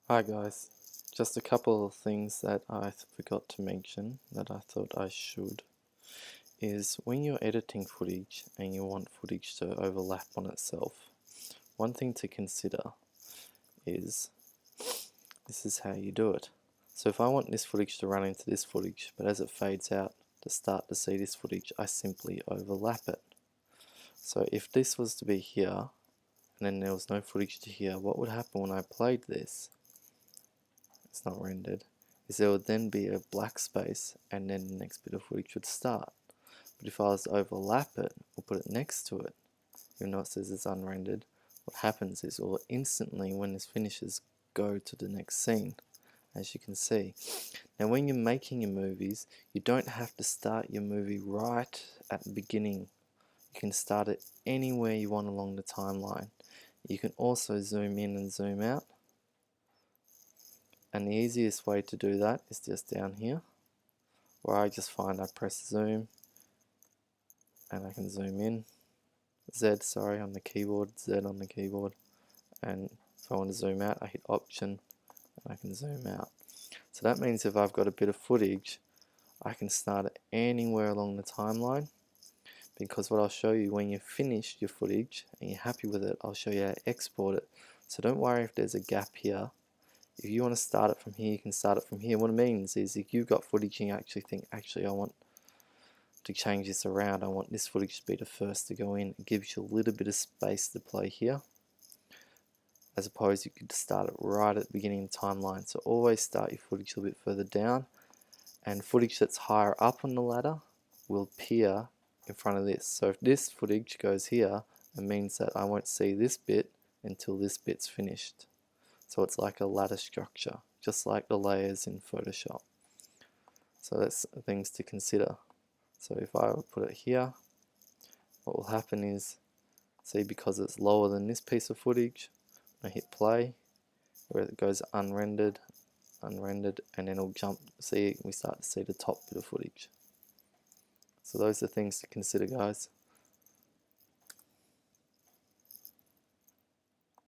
Hi guys, just a couple of things that I forgot to mention that I thought I should is when you're editing footage and you want footage to overlap on itself, one thing to consider is this is how you do it. So if I want this footage to run into this footage, but as it fades out to start to see this footage, I simply overlap it. So if this was to be here and then there was no footage to here, what would happen when I played this? It's not rendered, is there would then be a black space and then the next bit of footage would start. But if I was to overlap it or put it next to it, even though it says it's unrendered, what happens is it will instantly, when this finishes, go to the next scene, as you can see. Now when you're making your movies, you don't have to start your movie right at the beginning. You can start it anywhere you want along the timeline. You can also zoom in and zoom out. And the easiest way to do that is just down here, where I just find I press zoom and I can zoom in, Z sorry on the keyboard, Z on the keyboard, and if I want to zoom out I hit option and I can zoom out. So that means if I've got a bit of footage I can start it anywhere along the timeline, because what I'll show you when you've finished your footage and you're happy with it, I'll show you how to export it. So don't worry if there's a gap here. If you want to start it from here, you can start it from here. What it means is if you've got footage and you actually think, actually I want to change this around, I want this footage to be the first to go in, it gives you a little bit of space to play here, as opposed you could start it right at the beginning of the timeline. So always start your footage a little bit further down, and footage that's higher up on the ladder will appear in front of this. So if this footage goes here, it means that I won't see this bit until this bit's finished. So it's like a ladder structure, just like the layers in Photoshop. So that's things to consider. So if I put it here, what will happen is, see, because it's lower than this piece of footage, I hit play, where it goes unrendered, unrendered, and then it'll jump, see, we start to see the top bit of footage. So those are things to consider, guys.